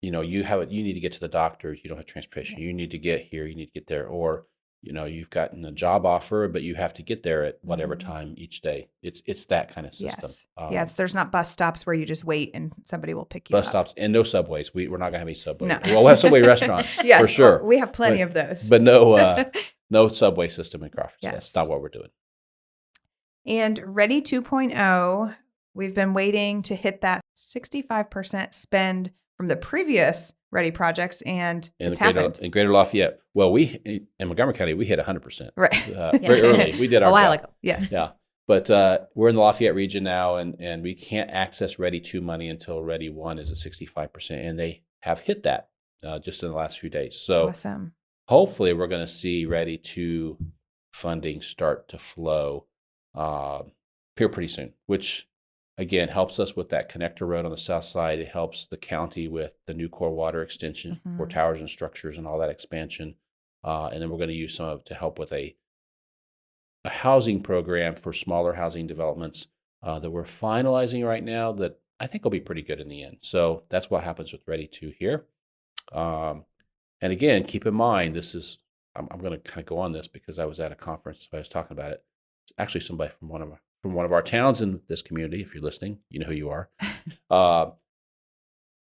you need to get to the doctor. You don't have transportation. You need to get here. You need to get there. Or, you've gotten a job offer, but you have to get there at whatever time each day. It's that kind of system. Yes. There's not bus stops where you just wait and somebody will pick you up. Bus stops and no subways. We're not gonna have any subways. No. Well, we'll have subway restaurants for sure. We have plenty of those. But no subway system in Crawfordsville. That's not what we're doing. And Ready 2.0, we've been waiting to hit that 65% spend from the previous Ready projects, and it's happened. In Greater Lafayette, well, in Montgomery County, we hit 100%. Right. Very early. We did our a while job. ago. Yes. Yeah. But we're in the Lafayette region now, and we can't access Ready 2 money until Ready 1 is at 65%, and they have hit that just in the last few days. So awesome. Hopefully we're going to see Ready 2 funding start to flow here pretty soon, which again helps us with that connector road on the south side. It helps the county with the new core water extension for towers and structures and all that expansion. And then we're going to use some of it to help with a housing program for smaller housing developments that we're finalizing right now that I think will be pretty good in the end. So that's what happens with Ready 2 here. And again, keep in mind, I'm going to kind of go on this because I was at a conference. I was talking about it. It's actually somebody from one of our towns in this community. If you're listening, you know who you are.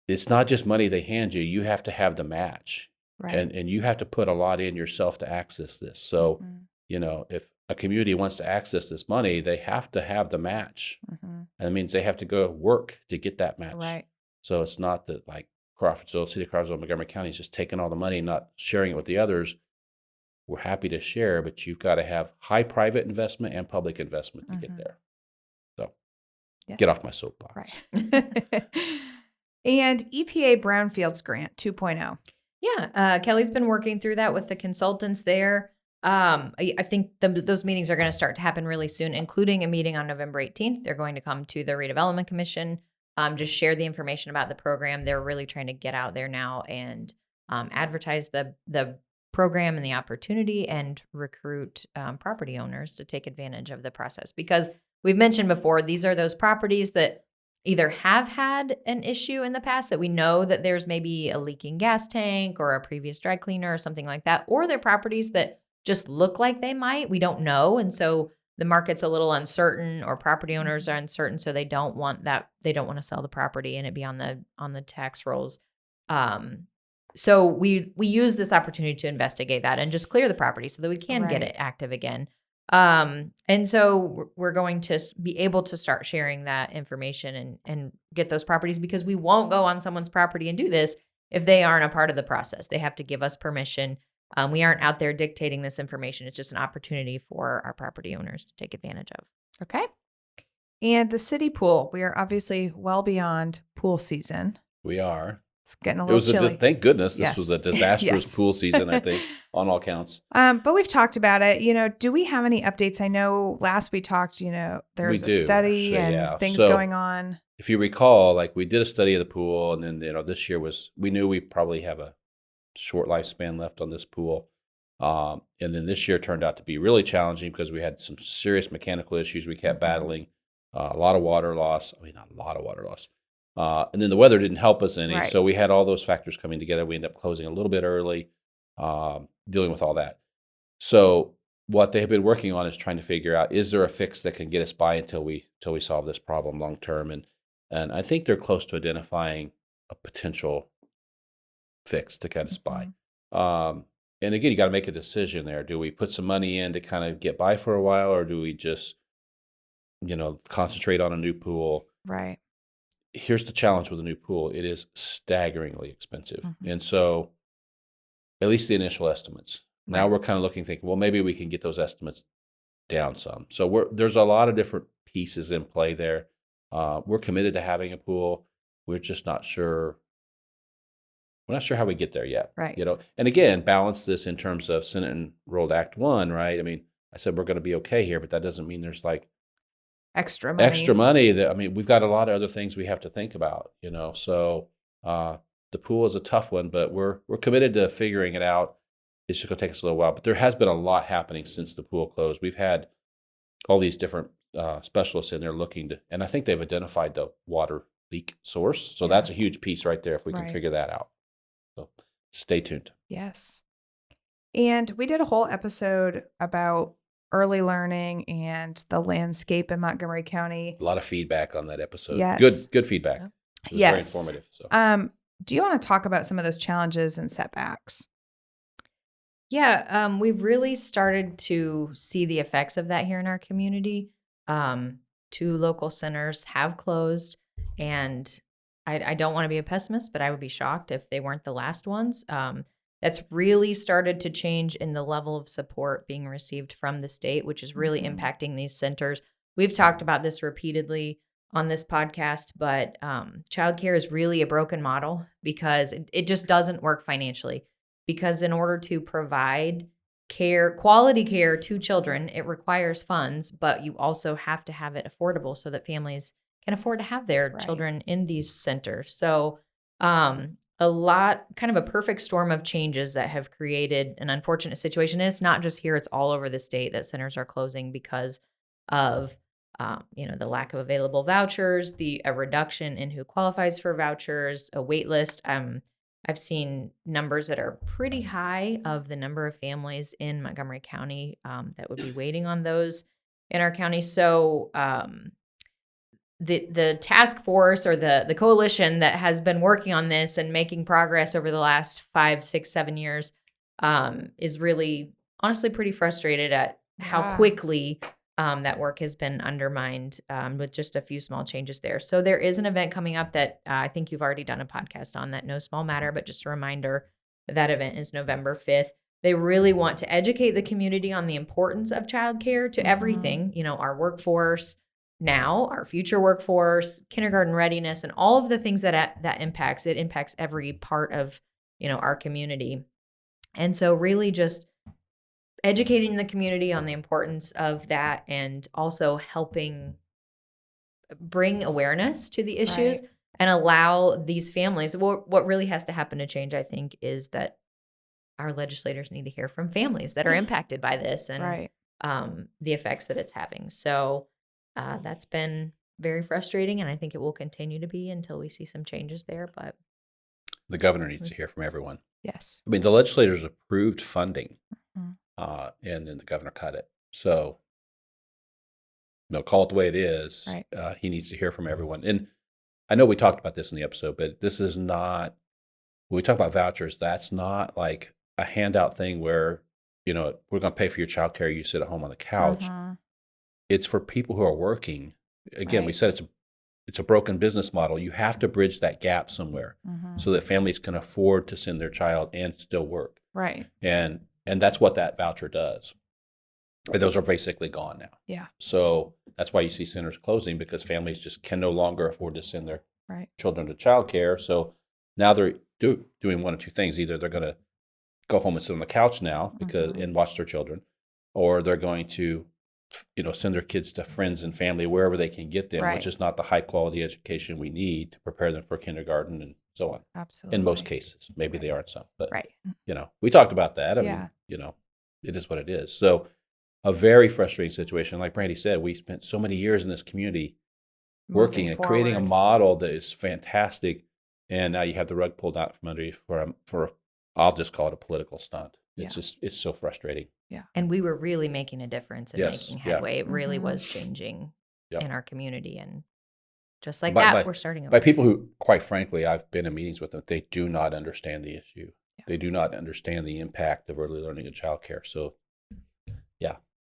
It's not just money they hand you. You have to have the match. Right. And you have to put a lot in yourself to access this. So, if a community wants to access this money, they have to have the match. And it means they have to go work to get that match. Right. So it's not that like Crawfordsville, City of Crawfordsville, Montgomery County is just taking all the money and not sharing it with the others. We're happy to share, but you've got to have high private investment and public investment to get there. So get off my soapbox. Right. And EPA Brownfields Grant 2.0. Yeah, Kelly's been working through that with the consultants there. I think those meetings are going to start to happen really soon, including a meeting on November 18th. They're going to come to the Redevelopment Commission, just share the information about the program. They're really trying to get out there now and advertise the program and the opportunity and recruit property owners to take advantage of the process. Because we've mentioned before, these are those properties that either have had an issue in the past that we know that there's maybe a leaking gas tank or a previous dry cleaner or something like that, or they're properties that just look like they might. We don't know. And so the market's a little uncertain or property owners are uncertain. So they don't want that. They don't want to sell the property and it be on the tax rolls. So we use this opportunity to investigate that and just clear the property so that we can get it active again. And so we're going to be able to start sharing that information and get those properties, because we won't go on someone's property and do this if they aren't a part of the process. They have to give us permission. We aren't out there dictating this information. It's just an opportunity for our property owners to take advantage of. Okay. And the city pool, we are obviously well beyond pool season. We are. It's getting a little chilly. Thank goodness this Yes. was a disastrous Yes. pool season, I think, on all counts. But we've talked about it. Do we have any updates? I know last we talked, there's a study actually, and things So, going on. If you recall, we did a study of the pool, and then this year we knew we probably have a short lifespan left on this pool. And then this year turned out to be really challenging because we had some serious mechanical issues we kept battling, a lot of water loss. I mean, not a lot of water loss. And then the weather didn't help us any. Right. So we had all those factors coming together. We ended up closing a little bit early, dealing with all that. So what they have been working on is trying to figure out, is there a fix that can get us by until we solve this problem long term? And I think they're close to identifying a potential fix to get us by. And again, you got to make a decision there. Do we put some money in to kind of get by for a while, or do we just, concentrate on a new pool? Right. Here's the challenge with a new pool. It is staggeringly expensive. And so at least the initial estimates. Now we're kind of thinking, well, maybe we can get those estimates down some. So there's a lot of different pieces in play there. We're committed to having a pool. We're just not sure. We're not sure how we get there yet. Right. And again, balance this in terms of Senate Enrolled Act 1, right? I mean, I said we're going to be okay here, but that doesn't mean there's extra money we've got a lot of other things we have to think about, So the pool is a tough one, but we're committed to figuring it out. It's just going to take us a little while, but there has been a lot happening since the pool closed. We've had all these different specialists in there looking to, and I think they've identified the water leak source. So that's a huge piece right there if we can figure that out. So stay tuned. Yes. And we did a whole episode about early learning and the landscape in Montgomery County. A lot of feedback on that episode. Yes. Good feedback. It was very informative. So. Do you want to talk about some of those challenges and setbacks? Yeah, we've really started to see the effects of that here in our community. 2 local centers have closed, and I don't want to be a pessimist, but I would be shocked if they weren't the last ones. That's really started to change in the level of support being received from the state, which is really impacting these centers. We've talked about this repeatedly on this podcast, but childcare is really a broken model because it just doesn't work financially. Because in order to provide quality care to children, it requires funds, but you also have to have it affordable so that families can afford to have their children in these centers. So a lot, kind of a perfect storm of changes that have created an unfortunate situation. And it's not just here, it's all over the state that centers are closing because of the lack of available vouchers, a reduction in who qualifies for vouchers, a wait list. I've seen numbers that are pretty high of the number of families in Montgomery County that would be waiting on those in our county. So the task force or the coalition that has been working on this and making progress over the last 5, 6, 7 years is really honestly pretty frustrated at how quickly that work has been undermined with just a few small changes there. So there is an event coming up that I think you've already done a podcast on, that No Small Matter, but just a reminder, that event is November 5th. They really want to educate the community on the importance of childcare to everything, our workforce now, our future workforce, kindergarten readiness, and all of the things that impacts. It impacts every part of, our community. And so really just educating the community on the importance of that, and also helping bring awareness to the issues and allow these families. What really has to happen to change, I think, is that our legislators need to hear from families that are impacted by this and the effects that it's having. So that's been very frustrating, and I think it will continue to be until we see some changes there. But The governor needs to hear from everyone. Yes. I mean, the legislators approved funding, Mhm. and then the governor cut it. So, call it the way it is. Right. He needs to hear from everyone. And I know we talked about this in the episode, but this is not, when we talk about vouchers, that's not like a handout thing where, we're going to pay for your child care. You sit at home on the couch. Mhm. It's for people who are working. Again, we Right. said it's a broken business model. You have to bridge that gap somewhere Mhm. so that families can afford to send their child and still work. Right. And that's what that voucher does. And those are basically gone now. Yeah. So that's why you see centers closing, because families just can no longer afford to send their Right. children to childcare. So now they're doing one of two things. Either they're going to go home and sit on the couch now and watch their children, or they're going to, send their kids to friends and family wherever they can get them, Right. which is not the high quality education we need to prepare them for kindergarten and so on. Absolutely. In most cases, maybe Right. they are in some, but Right. we talked about that. I Yeah. mean, it is what it is. So a very frustrating situation. Like Brandy said, we spent so many years in this community working Moving and creating a forward. model that is fantastic. And now you have the rug pulled out from under you for I'll just call it a political stunt. It's so frustrating. And we were really making a difference in Yes, making yeah. headway. It really Mhm. was changing Yep. in our community. And just like By- that, by- we're starting over. By people who, quite frankly, I've been in meetings with them, they do not understand the issue. Yeah. They do not understand the impact of early learning and childcare. So,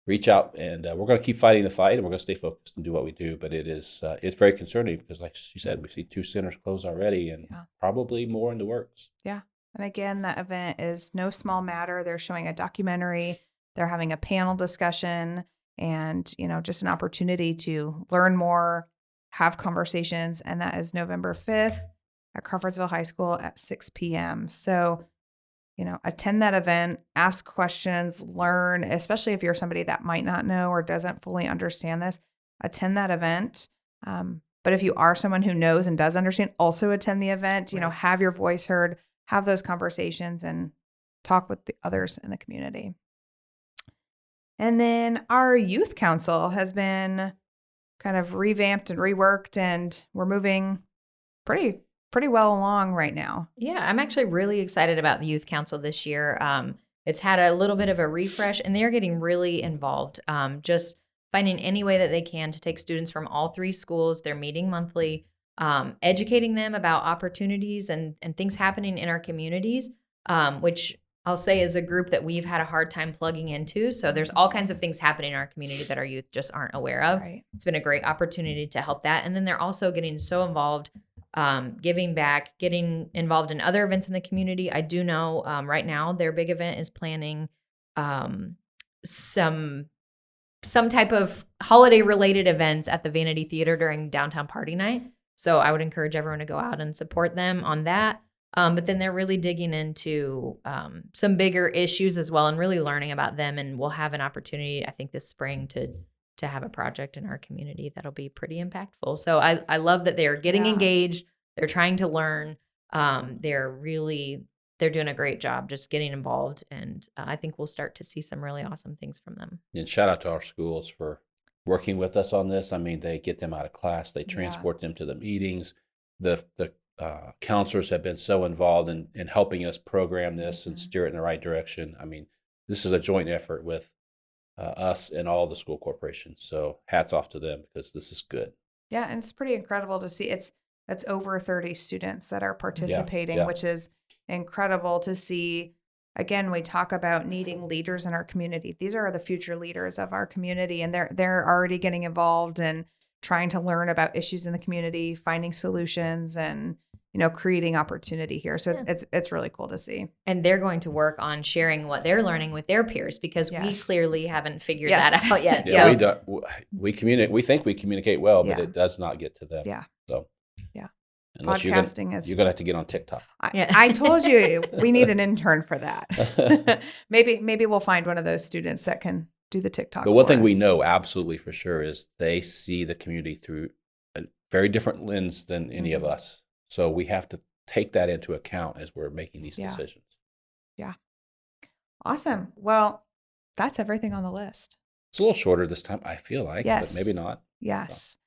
reach out, and we're going to keep fighting the fight, and we're going to stay focused and do what we do. But it's very concerning because, like she said, we see 2 centers close already, and probably more in the works. Yeah. And again, that event is no small matter. They're showing a documentary, they're having a panel discussion, and, just an opportunity to learn more, have conversations. And that is November 5th at Crawfordsville High School at 6 p.m. So, attend that event, ask questions, learn, especially if you're somebody that might not know or doesn't fully understand this, attend that event. But if you are someone who knows and does understand, also attend the event, Right. have your voice heard, have those conversations, and talk with the others in the community. And then our youth council has been kind of revamped and reworked, and we're moving pretty well along right now. Yeah, I'm actually really excited about the youth council this year. It's had a little bit of a refresh, and they're getting really involved. Just finding any way that they can to take students from all 3 schools. They're meeting monthly, educating them about opportunities and things happening in our communities, which I'll say is a group that we've had a hard time plugging into. So there's all kinds of things happening in our community that our youth just aren't aware of. Right. It's been a great opportunity to help that. And then they're also getting so involved, giving back, getting involved in other events in the community. I do know right now their big event is planning some type of holiday related events at the Vanity Theater during downtown party night. So I would encourage everyone to go out and support them on that. But then they're really digging into some bigger issues as well and really learning about them. And we'll have an opportunity, I think, this spring to have a project in our community that'll be pretty impactful. So I love that they're getting engaged. They're trying to learn. They're doing a great job just getting involved. And I think we'll start to see some really awesome things from them. And shout out to our schools for working with us on this. I mean, they get them out of class. They transport them to the meetings. The counselors have been so involved in helping us program this and steer it in the right direction. I mean, this is a joint effort with us and all the school corporations. So hats off to them because this is good. Yeah, and it's pretty incredible to see. It's over 30 students that are participating, yeah. which is incredible to see. Again, we talk about needing leaders in our community. These are the future leaders of our community, and they're already getting involved and trying to learn about issues in the community, finding solutions, and creating opportunity here. So it's really cool to see. And they're going to work on sharing what they're learning with their peers because we clearly haven't figured that out yet. Yeah, so. we communicate. We think we communicate well, but Yeah. it does not get to them. Yeah. So yeah, unless podcasting you're gonna have to get on TikTok. I told you we need an intern for that. maybe we'll find one of those students that can do the TikTok. But one for thing we us. know absolutely for sure is they see the community through a very different lens than any of us. So we have to take that into account as we're making these decisions. Yeah. Awesome. Well, that's everything on the list. It's a little shorter this time, I feel like, Yes. but maybe not. Yes.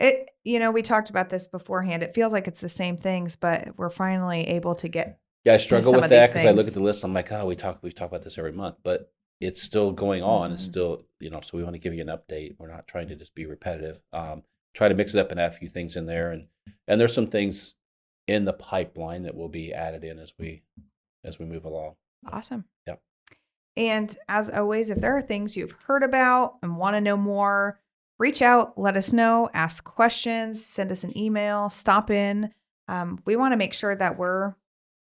We talked about this beforehand. It feels like it's the same things, but we're finally able to get. Yeah, I struggle some with of these that because I look things. at the list. I'm like, oh, we talk about this every month, but it's still going on. It's Mhm. still, so we want to give you an update. We're not trying to just be repetitive. Try to mix it up and add a few things in there, and there's some things in the pipeline that will be added in as we move along. Awesome. Yep. And as always, if there are things you've heard about and want to know more, reach out, let us know, ask questions, send us an email, stop in. We want to make sure that we're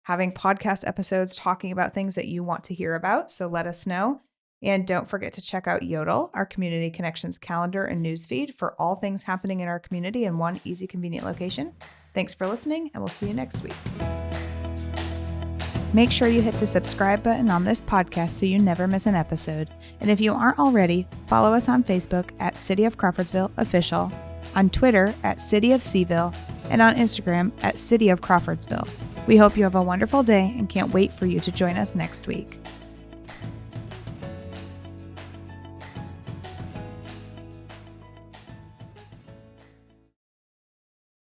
having podcast episodes talking about things that you want to hear about. So let us know. And don't forget to check out Yodel, our community connections calendar and newsfeed for all things happening in our community in one easy, convenient location. Thanks for listening, and we'll see you next week. Make sure you hit the subscribe button on this podcast so you never miss an episode. And if you aren't already, follow us on Facebook at City of Crawfordsville Official, on Twitter at City of Seaville, and on Instagram at City of Crawfordsville. We hope you have a wonderful day and can't wait for you to join us next week.